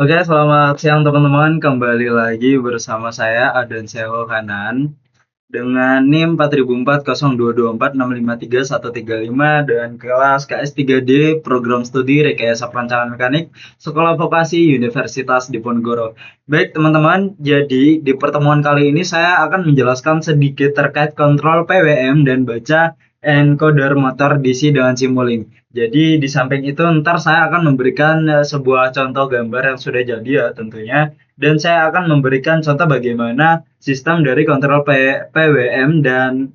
Oke, selamat siang teman-teman. Kembali lagi bersama saya Adan Sewo Kanan dengan NIM 4040224653 dan kelas KS3D Program Studi Rekayasa Perancangan Mekanik Sekolah Vokasi Universitas Diponegoro. Baik teman-teman, jadi di pertemuan kali ini saya akan menjelaskan sedikit terkait kontrol PWM dan baca encoder motor DC dengan Simulink. Jadi di samping itu ntar saya akan memberikan sebuah contoh gambar yang sudah jadi ya tentunya, dan saya akan memberikan contoh bagaimana sistem dari kontrol PWM dan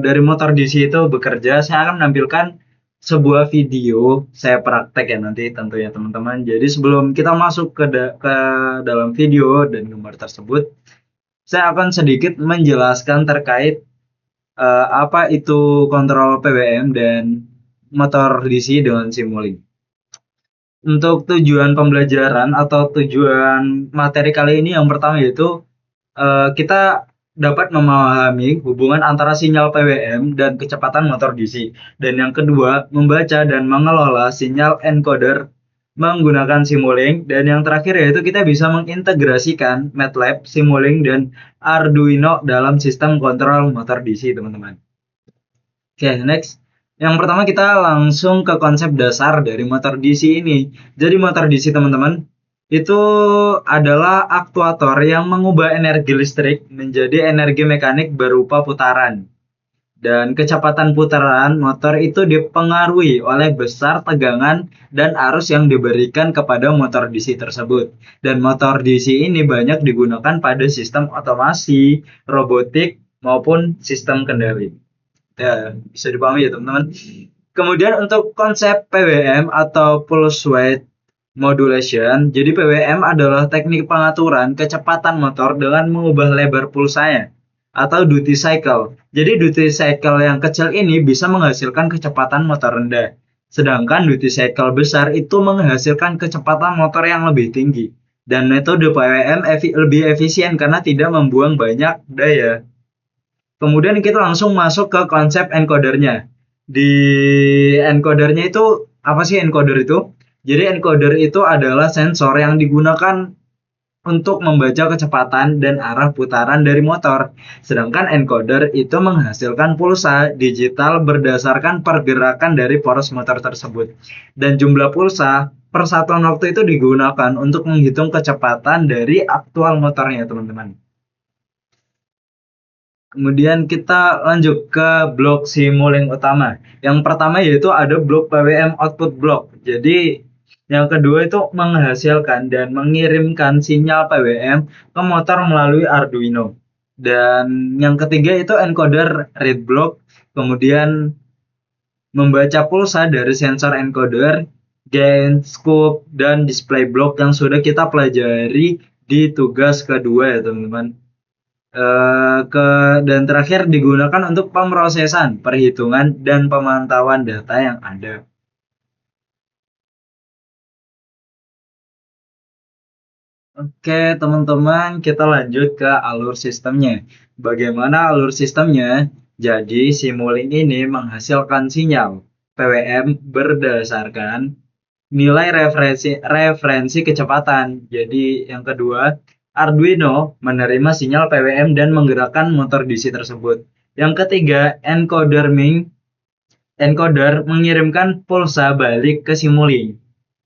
dari motor DC itu bekerja. Saya akan menampilkan sebuah video saya praktek ya nanti tentunya teman-teman. Jadi sebelum kita masuk ke dalam video dan gambar tersebut, saya akan sedikit menjelaskan terkait apa itu kontrol PWM dan motor DC dengan Simulink. Untuk tujuan pembelajaran atau tujuan materi kali ini yang pertama yaitu kita dapat memahami hubungan antara sinyal PWM dan kecepatan motor DC. Dan yang kedua, membaca dan mengelola sinyal encoder menggunakan Simulink. Dan yang terakhir yaitu kita bisa mengintegrasikan MATLAB, Simulink, dan Arduino dalam sistem kontrol motor DC, teman-teman. Oke, next. Yang pertama kita langsung ke konsep dasar dari motor DC ini. Jadi motor DC teman-teman, itu adalah aktuator yang mengubah energi listrik menjadi energi mekanik berupa putaran. Dan kecepatan putaran motor itu dipengaruhi oleh besar tegangan dan arus yang diberikan kepada motor DC tersebut. Dan motor DC ini banyak digunakan pada sistem otomasi, robotik, maupun sistem kendali. Ya, bisa dipahami ya teman-teman. Kemudian untuk konsep PWM atau pulse width modulation, jadi PWM adalah teknik pengaturan kecepatan motor dengan mengubah lebar pulsanya atau duty cycle. Jadi duty cycle yang kecil ini bisa menghasilkan kecepatan motor rendah, sedangkan duty cycle besar itu menghasilkan kecepatan motor yang lebih tinggi. Dan metode PWM lebih efisien karena tidak membuang banyak daya. Kemudian kita langsung masuk ke konsep encodernya. Di encodernya itu apa sih encoder itu? Jadi encoder itu adalah sensor yang digunakan untuk membaca kecepatan dan arah putaran dari motor. Sedangkan encoder itu menghasilkan pulsa digital berdasarkan pergerakan dari poros motor tersebut. Dan jumlah pulsa per satuan waktu itu digunakan untuk menghitung kecepatan dari aktual motornya, teman-teman. Kemudian kita lanjut ke blok Simulink utama. Yang pertama yaitu ada blok PWM output block. Jadi yang kedua itu menghasilkan dan mengirimkan sinyal PWM ke motor melalui Arduino. Dan yang ketiga itu encoder read block. Kemudian membaca pulsa dari sensor encoder, gain, scope, dan display block yang sudah kita pelajari di tugas kedua ya teman-teman. Dan terakhir digunakan untuk pemrosesan, perhitungan, dan pemantauan data yang ada. Oke, teman-teman, kita lanjut ke alur sistemnya. Bagaimana alur sistemnya? Jadi, Simulink ini menghasilkan sinyal PWM berdasarkan nilai referensi kecepatan. Jadi, yang kedua, Arduino menerima sinyal PWM dan menggerakkan motor DC tersebut. Yang ketiga, encoder mengirimkan pulsa balik ke Simulink.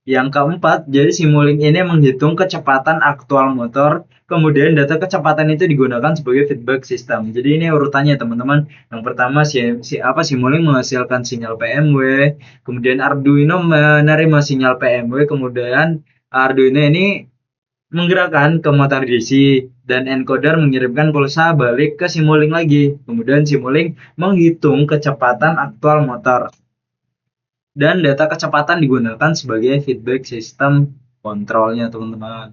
Yang keempat, jadi Simulink ini menghitung kecepatan aktual motor, kemudian data kecepatan itu digunakan sebagai feedback system. Jadi ini urutannya teman-teman. Yang pertama Simulink menghasilkan sinyal PMW, kemudian Arduino menerima sinyal PMW, kemudian Arduino ini menggerakkan ke motor DC dan encoder mengirimkan pulsa balik ke Simulink lagi. Kemudian Simulink menghitung kecepatan aktual motor dan data kecepatan digunakan sebagai feedback sistem kontrolnya teman-teman.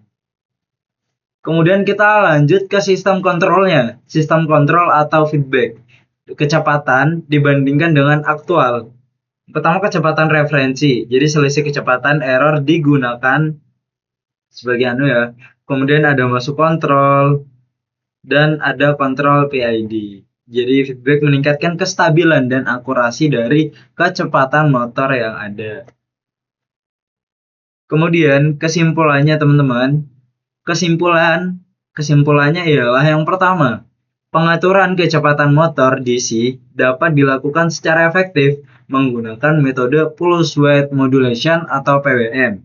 Kemudian kita lanjut ke sistem kontrolnya. Sistem kontrol atau feedback kecepatan dibandingkan dengan aktual. Pertama kecepatan referensi, jadi selisih kecepatan error digunakan sebagai ya. Kemudian ada masuk kontrol dan ada kontrol PID. Jadi feedback meningkatkan kestabilan dan akurasi dari kecepatan motor yang ada. Kemudian kesimpulannya teman-teman, kesimpulannya ialah yang pertama, pengaturan kecepatan motor DC dapat dilakukan secara efektif menggunakan metode pulse width modulation atau PWM.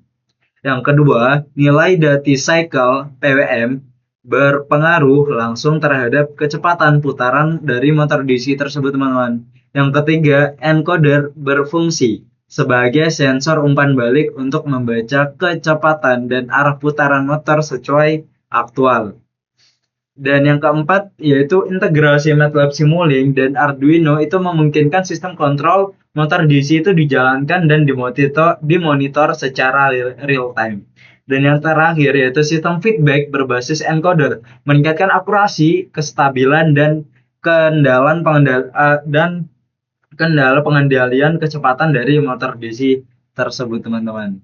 Yang kedua, nilai duty cycle (PWM) berpengaruh langsung terhadap kecepatan putaran dari motor DC tersebut, teman-teman. Yang ketiga, encoder berfungsi sebagai sensor umpan balik untuk membaca kecepatan dan arah putaran motor sesuai aktual. Dan yang keempat yaitu integrasi MATLAB Simulink dan Arduino itu memungkinkan sistem kontrol motor DC itu dijalankan dan dimonitor secara real time. Dan yang terakhir yaitu sistem feedback berbasis encoder meningkatkan akurasi, kestabilan dan kendala pengendalian kecepatan dari motor DC tersebut, teman-teman.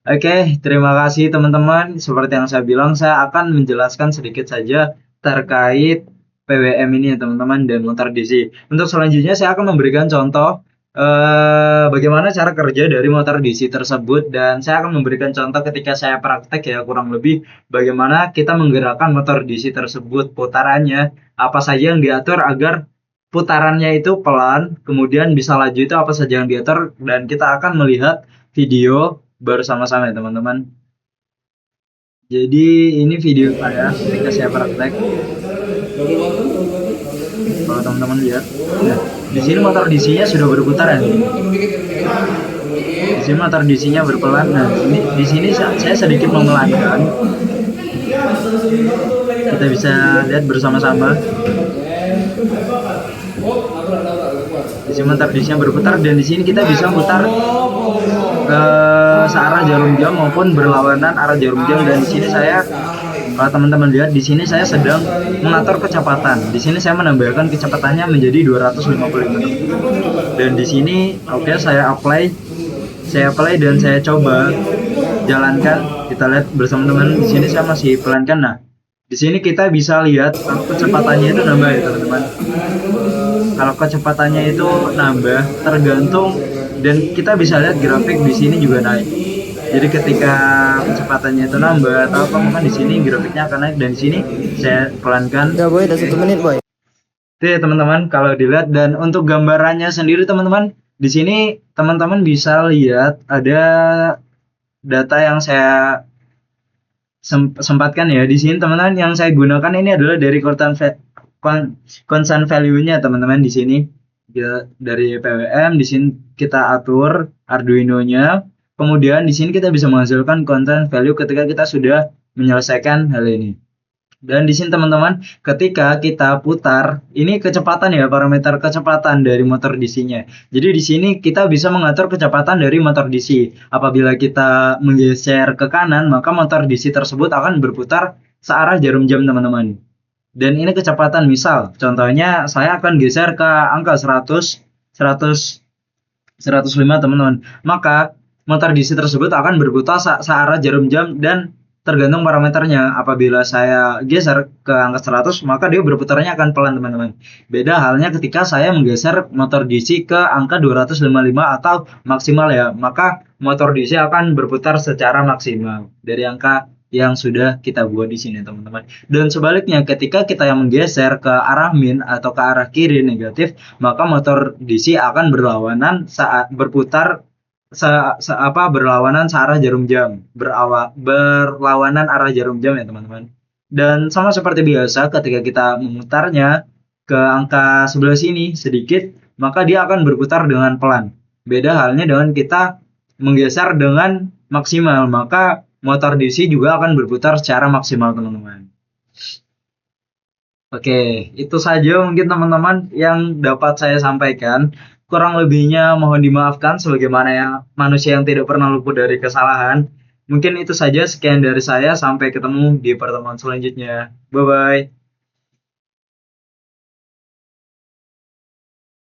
Oke, terima kasih teman-teman. Seperti yang saya bilang, saya akan menjelaskan sedikit saja terkait PWM ini ya teman-teman dan motor DC. Untuk selanjutnya saya akan memberikan contoh bagaimana cara kerja dari motor DC tersebut, dan saya akan memberikan contoh ketika saya praktek ya, kurang lebih bagaimana kita menggerakkan motor DC tersebut, putarannya apa saja yang diatur agar putarannya itu pelan, kemudian bisa laju itu apa saja yang diatur, dan kita akan melihat video bersama-sama ya teman-teman. Jadi ini video saya ketika saya praktek. Kalau teman-teman lihat, nah, di sini motor DC-nya sudah berputar ya. Di sini motor DC-nya berpelan. Nah, di sini saya sedikit memelankan. Kita bisa lihat bersama-sama. Di sini motor DC-nya berputar, dan di sini kita bisa putar searah jarum jam maupun berlawanan arah jarum jam. Dan di sini saya, kalau teman-teman lihat, di sini saya sedang mengatur kecepatan. Di sini saya menambahkan kecepatannya menjadi 255 knot. Dan di sini oke, saya apply dan saya coba jalankan. Kita lihat bersama teman. Di sini saya masih pelankan. Nah, di sini kita bisa lihat kecepatannya itu nambah ya teman-teman. Kalau kecepatannya itu nambah tergantung, dan kita bisa lihat grafik di sini juga naik. Jadi ketika kecepatannya itu nambah atau apa, maka di sini grafiknya akan naik, dan di sini saya pelankan. Udah boy, udah 1 menit boy. Oke teman-teman, kalau dilihat, dan untuk gambarannya sendiri teman-teman, di sini teman-teman bisa lihat ada data yang saya sempatkan ya. Di sini teman-teman yang saya gunakan ini adalah dari constant value-nya teman-teman. Di sini dari PWM, di sini kita atur Arduino-nya. Kemudian di sini kita bisa menghasilkan constant value ketika kita sudah menyelesaikan hal ini. Dan di sini teman-teman, ketika kita putar, ini kecepatan ya, parameter kecepatan dari motor DC-nya. Jadi di sini kita bisa mengatur kecepatan dari motor DC. Apabila kita menggeser ke kanan, maka motor DC tersebut akan berputar searah jarum jam teman-teman. Dan ini kecepatan, misal contohnya saya akan geser ke angka 105 teman-teman, maka motor DC tersebut akan berputar searah jarum jam, dan tergantung parameternya. Apabila saya geser ke angka 100, maka dia berputarnya akan pelan teman-teman. Beda halnya ketika saya menggeser motor DC ke angka 255 atau maksimal ya, maka motor DC akan berputar secara maksimal dari angka yang sudah kita buat di sini teman-teman. Dan sebaliknya, ketika kita yang menggeser ke arah min atau ke arah kiri negatif, maka motor DC akan berlawanan saat berputar berlawanan searah jarum jam, berlawanan arah jarum jam ya teman-teman. Dan sama seperti biasa, ketika kita memutarnya ke angka sebelah sini sedikit, maka dia akan berputar dengan pelan. Beda halnya dengan kita menggeser dengan maksimal, maka motor DC juga akan berputar secara maksimal teman-teman. Oke, itu saja mungkin teman-teman yang dapat saya sampaikan. Kurang lebihnya mohon dimaafkan, sebagaimana yang manusia yang tidak pernah luput dari kesalahan. Mungkin itu saja, sekian dari saya, sampai ketemu di pertemuan selanjutnya. Bye-bye.